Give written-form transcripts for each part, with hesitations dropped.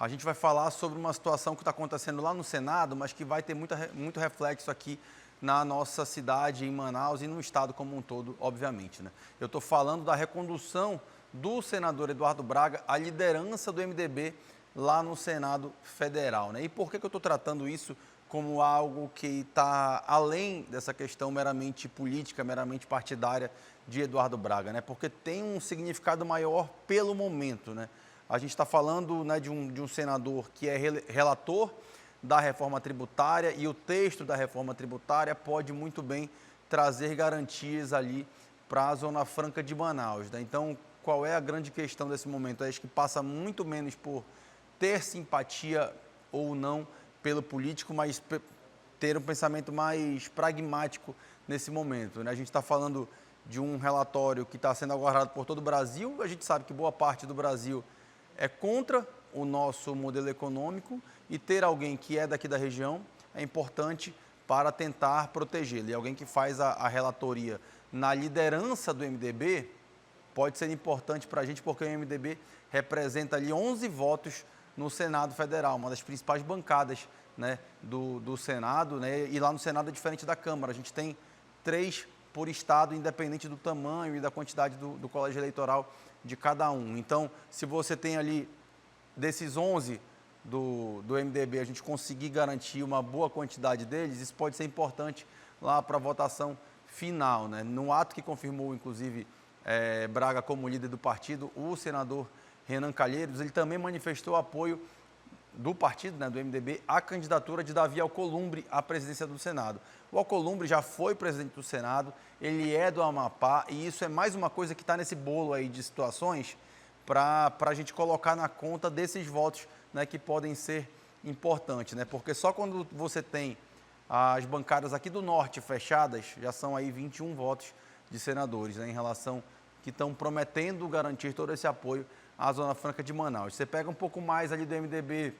A gente vai falar sobre uma situação que está acontecendo lá no Senado, mas que vai ter muito reflexo aqui na nossa cidade, em Manaus e no estado como um todo, obviamente, né? Eu estou falando da recondução do senador Eduardo Braga à liderança do MDB lá no Senado Federal, né? E por que eu estou tratando isso como algo que está além dessa questão meramente política, meramente partidária de Eduardo Braga, né? Porque tem um significado maior pelo momento, né? A gente está falando, né, de um senador que é relator da reforma tributária e o texto da reforma tributária pode muito bem trazer garantias ali para a Zona Franca de Manaus, né? Então, qual é a grande questão desse momento? Acho que passa muito menos por ter simpatia ou não pelo político, mas ter um pensamento mais pragmático nesse momento, né? A gente está falando de um relatório que está sendo aguardado por todo o Brasil. A gente sabe que boa parte do Brasil é contra o nosso modelo econômico e ter alguém que é daqui da região é importante para tentar protegê-lo. E alguém que faz a relatoria na liderança do MDB pode ser importante para a gente, porque o MDB representa ali 11 votos no Senado Federal, uma das principais bancadas, né, do Senado, né? E lá no Senado é diferente da Câmara. A gente tem 3 por estado, independente do tamanho e da quantidade do colégio eleitoral de cada um. Então, se você tem ali, desses 11 do MDB, a gente conseguir garantir uma boa quantidade deles, isso pode ser importante lá para a votação final, né? No ato que confirmou, inclusive, Braga como líder do partido, o senador Renan Calheiros, ele também manifestou apoio do partido, né, do MDB, à candidatura de Davi Alcolumbre à presidência do Senado. O Alcolumbre já foi presidente do Senado, ele é do Amapá e isso é mais uma coisa que está nesse bolo aí de situações para a gente colocar na conta desses votos, né, que podem ser importantes, né? Porque só quando você tem as bancadas aqui do Norte fechadas, já são aí 21 votos de senadores, né, em relação que estão prometendo garantir todo esse apoio à Zona Franca de Manaus. Você pega um pouco mais ali do MDB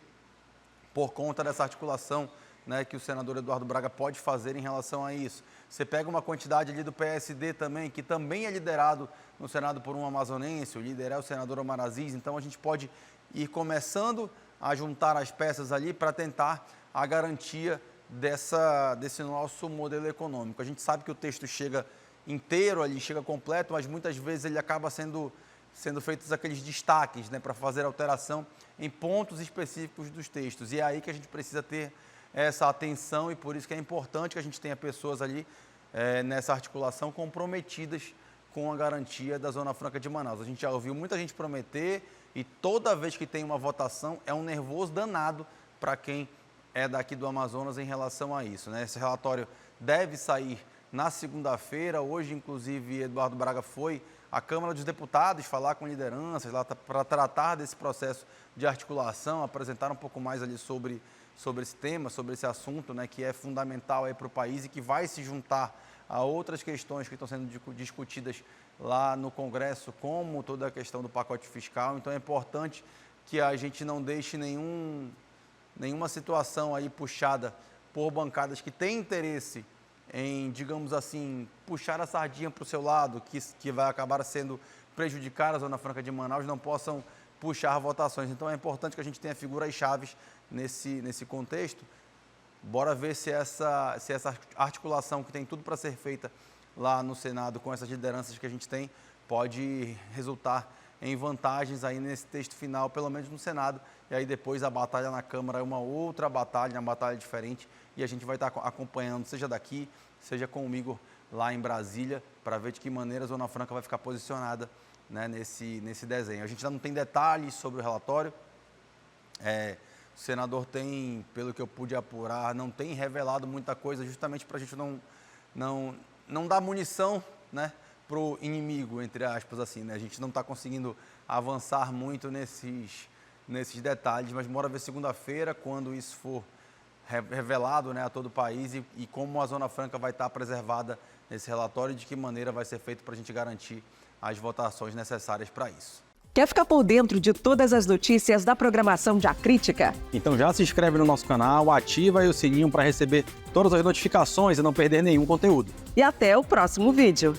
por conta dessa articulação, né, que o senador Eduardo Braga pode fazer em relação a isso. Você pega uma quantidade ali do PSD também, que também é liderado no Senado por um amazonense, o líder é o senador Omar Aziz, então a gente pode ir começando a juntar as peças ali para tentar a garantia desse nosso modelo econômico. A gente sabe que o texto chega inteiro ali, chega completo, mas muitas vezes ele acaba sendo feitos aqueles destaques, né, para fazer alteração em pontos específicos dos textos. E é aí que a gente precisa ter essa atenção e por isso que é importante que a gente tenha pessoas ali nessa articulação comprometidas com a garantia da Zona Franca de Manaus. A gente já ouviu muita gente prometer e toda vez que tem uma votação é um nervoso danado para quem é daqui do Amazonas em relação a isso, né? Esse relatório deve sair na segunda-feira. Hoje, inclusive, Eduardo Braga foi à Câmara dos Deputados falar com lideranças lá para tratar desse processo de articulação, apresentar um pouco mais ali sobre esse tema, sobre esse assunto, né, que é fundamental para o país e que vai se juntar a outras questões que estão sendo discutidas lá no Congresso, como toda a questão do pacote fiscal. Então é importante que a gente não deixe nenhuma situação aí puxada por bancadas que têm interesse em, digamos assim, puxar a sardinha para o seu lado, que vai acabar sendo prejudicar a Zona Franca de Manaus, não possam puxar votações. Então é importante que a gente tenha figuras chaves nesse contexto. Bora ver se essa articulação que tem tudo para ser feita lá no Senado com essas lideranças que a gente tem pode resultar em vantagens aí nesse texto final, pelo menos no Senado, e aí depois a batalha na Câmara é uma outra batalha, uma batalha diferente, e a gente vai estar acompanhando, seja daqui, seja comigo lá em Brasília, para ver de que maneira a Zona Franca vai ficar posicionada, né, nesse desenho. A gente ainda não tem detalhes sobre o relatório, o senador tem, pelo que eu pude apurar, não tem revelado muita coisa, justamente para a gente não dar munição, né, para o inimigo, entre aspas, assim, né? A gente não está conseguindo avançar muito nesses detalhes, mas bora ver segunda-feira, quando isso for revelado, né, a todo o país e como a Zona Franca vai estar preservada nesse relatório e de que maneira vai ser feito para a gente garantir as votações necessárias para isso. Quer ficar por dentro de todas as notícias da programação de A Crítica? Então já se inscreve no nosso canal, ativa aí o sininho para receber todas as notificações e não perder nenhum conteúdo. E até o próximo vídeo.